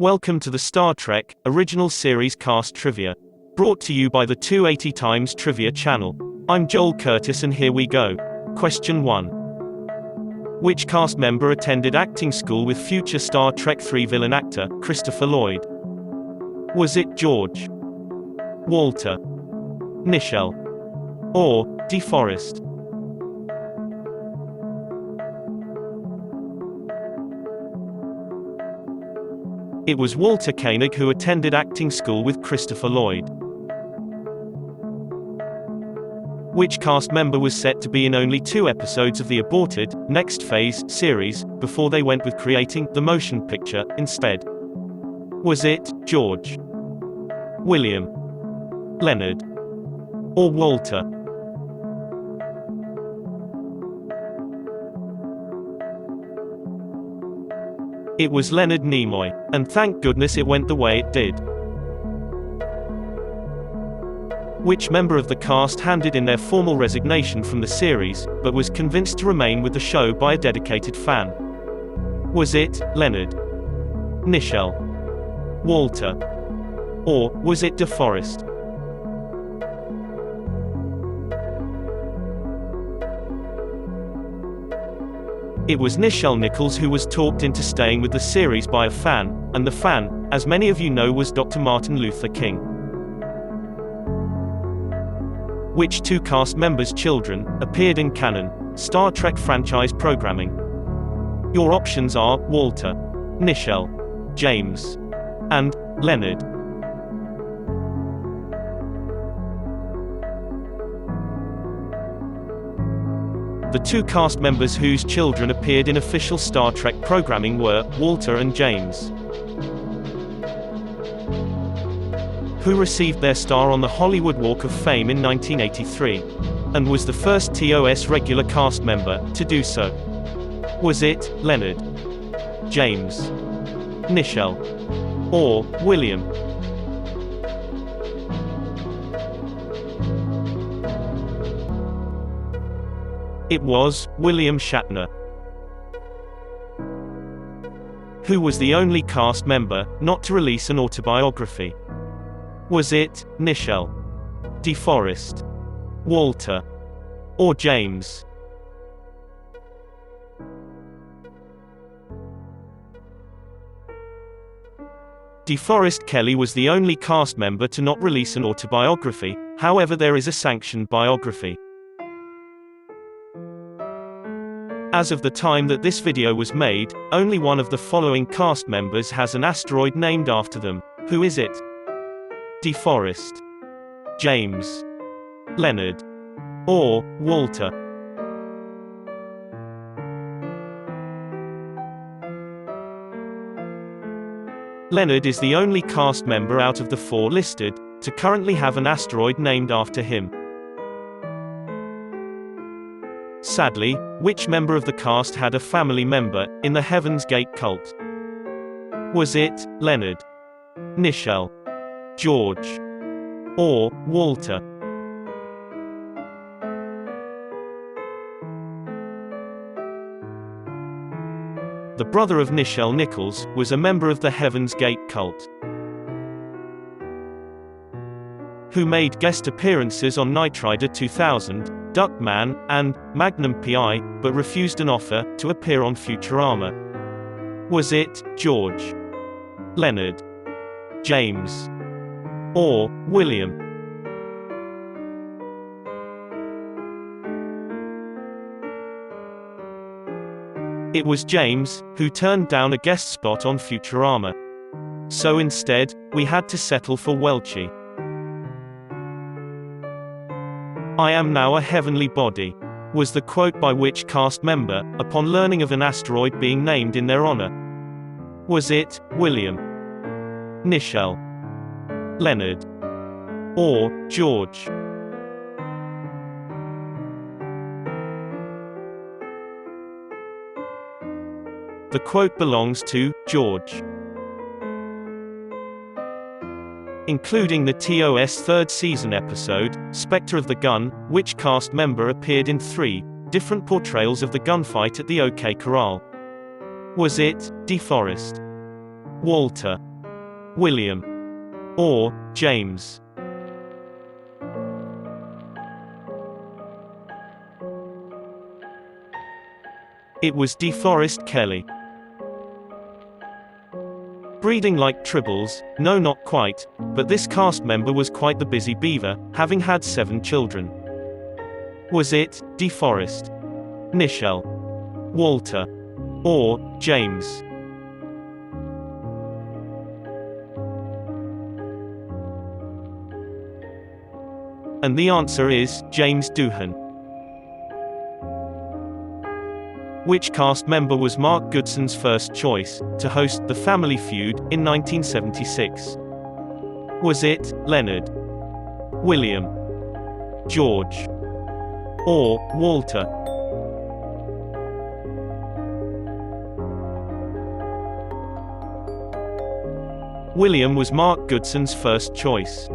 Welcome to the Star Trek Original Series Cast Trivia. Brought to you by the 280 Times Trivia channel. I'm Joel Curtis and here we go. Question 1. Which cast member attended acting school with future Star Trek III villain actor, Christopher Lloyd? Was it George, Walter, Nichelle, or Deforest? It was Walter Koenig who attended acting school with Christopher Lloyd. Which cast member was set to be in only 2 episodes of the aborted Next Phase series before they went with creating the motion picture instead? Was it George, William, Leonard, or Walter? It was Leonard Nimoy, and thank goodness it went the way it did. Which member of the cast handed in their formal resignation from the series, but was convinced to remain with the show by a dedicated fan? Was it Leonard, Nichelle, Walter, or was it Deforest? It was Nichelle Nichols who was talked into staying with the series by a fan, and the fan, as many of you know, was Dr. Martin Luther King. Which 2 cast members' children appeared in canon Star Trek franchise programming? Your options are Walter, Nichelle, James, and Leonard. The 2 cast members whose children appeared in official Star Trek programming were Walter and James, who received their star on the Hollywood Walk of Fame in 1983, and was the first TOS regular cast member to do so. Was it Leonard, James, Nichelle, or William? It was William Shatner, who was the only cast member not to release an autobiography. Was it Nichelle, Deforest, Walter, or James? Deforest Kelley was the only cast member to not release an autobiography, however there is a sanctioned biography. As of the time that this video was made, only one of the following cast members has an asteroid named after them. Who is it? Deforest, James, Leonard, or Walter? Leonard is the only cast member out of the 4 listed to currently have an asteroid named after him. Sadly, which member of the cast had a family member in the Heaven's Gate cult? Was it Leonard, Nichelle, George, or Walter? The brother of Nichelle Nichols was a member of the Heaven's Gate cult, who made guest appearances on Knight Rider 2000, Duckman, and Magnum P.I., but refused an offer to appear on Futurama. Was it George, Leonard, James, or William? It was James, who turned down a guest spot on Futurama. So instead, we had to settle for Welchie. "I am now a heavenly body," was the quote by which cast member, upon learning of an asteroid being named in their honor? Was it William, Nichelle, Leonard, or George? The quote belongs to George. Including the TOS 3rd season episode, Spectre of the Gun, which cast member appeared in 3 different portrayals of the gunfight at the OK Corral? Was it Deforest, Walter, William, or James? It was Deforest Kelley. Breeding like tribbles? No, not quite, but this cast member was quite the busy beaver, having had 7 children. Was it Deforest, Nichelle, Walter, or James? And the answer is James Doohan. Which cast member was Mark Goodson's first choice to host The Family Feud in 1976? Was it Leonard, William, George, or Walter? William was Mark Goodson's first choice.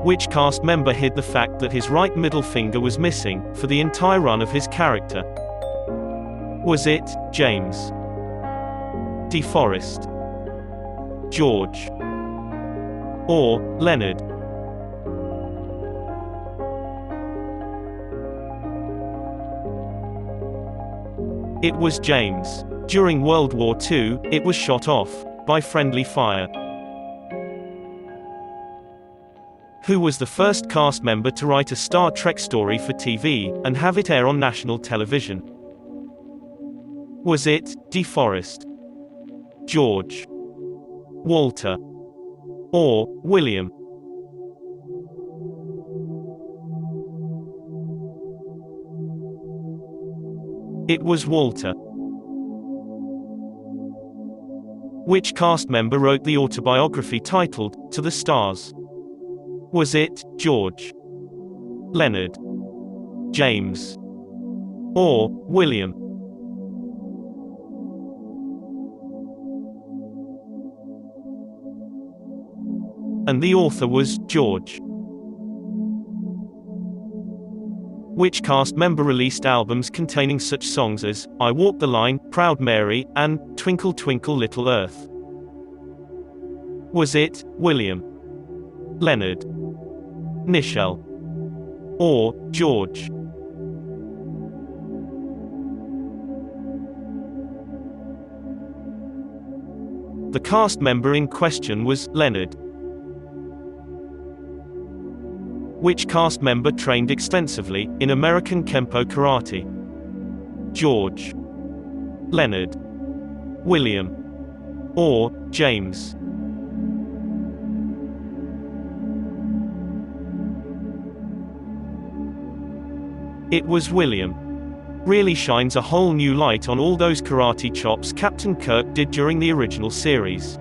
Which cast member hid the fact that his right middle finger was missing for the entire run of his character? Was it James, Deforest, George, or Leonard? It was James. During World War II, it was shot off by friendly fire. Who was the first cast member to write a Star Trek story for TV, and have it air on national television? Was it Deforest, George, Walter, or William? It was Walter. Which cast member wrote the autobiography titled To the Stars? Was it George, Leonard, James, or William? And the author was George. Which cast member released albums containing such songs as I Walk the Line, Proud Mary, and Twinkle Twinkle Little Earth? Was it William, Leonard, Nichelle, or George? The cast member in question was Leonard. Which cast member trained extensively in American Kempo Karate? George, Leonard, William, or James? It was William. Really shines a whole new light on all those karate chops Captain Kirk did during the original series.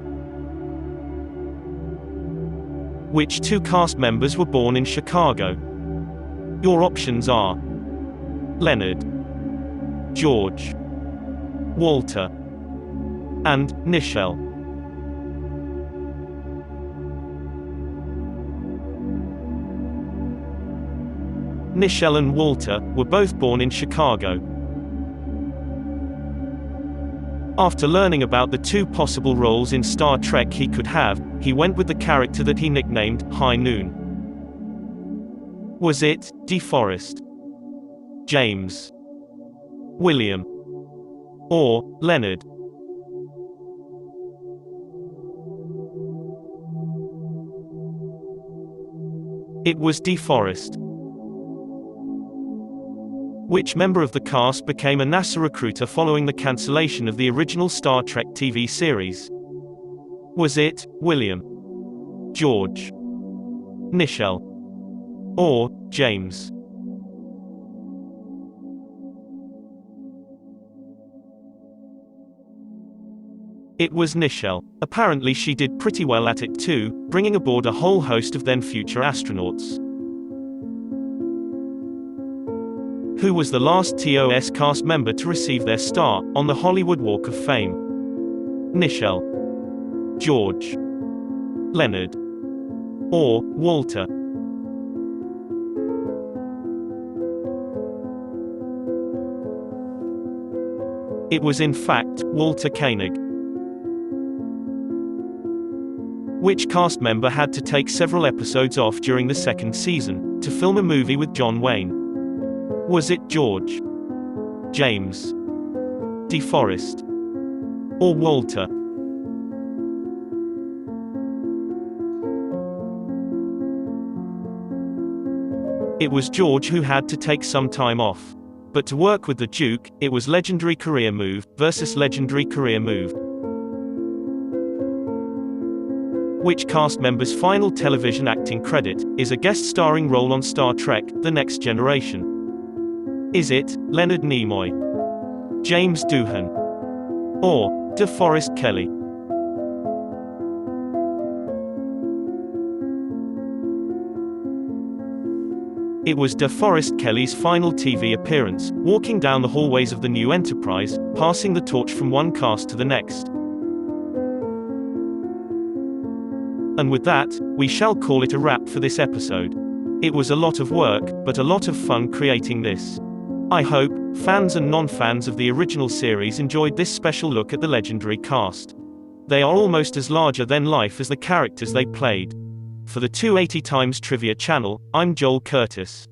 Which 2 cast members were born in Chicago? Your options are Leonard, George, Walter, and Nichelle. Nichelle and Walter were both born in Chicago. After learning about the 2 possible roles in Star Trek he could have, he went with the character that he nicknamed High Noon. Was it Deforest, James, William, or Leonard? It was Deforest. Which member of the cast became a NASA recruiter following the cancellation of the original Star Trek TV series? Was it William, George, Nichelle, or James? It was Nichelle. Apparently she did pretty well at it too, bringing aboard a whole host of then future astronauts. Who was the last TOS cast member to receive their star on the Hollywood Walk of Fame? Nichelle, George, Leonard, or Walter? It was in fact Walter Koenig. Which cast member had to take several episodes off during the second season to film a movie with John Wayne? Was it George, James, Deforest, or Walter? It was George who had to take some time off. But to work with the Duke, it was legendary career move versus legendary career move. Which cast member's final television acting credit is a guest starring role on Star Trek: The Next Generation? Is it Leonard Nimoy, James Doohan, or Deforest Kelley? It was Deforest Kelley's final TV appearance, walking down the hallways of the new Enterprise, passing the torch from one cast to the next. And with that, we shall call it a wrap for this episode. It was a lot of work, but a lot of fun creating this. I hope fans and non-fans of the original series enjoyed this special look at the legendary cast. They are almost as larger than life as the characters they played. For the 280 Times Trivia channel, I'm Joel Curtis.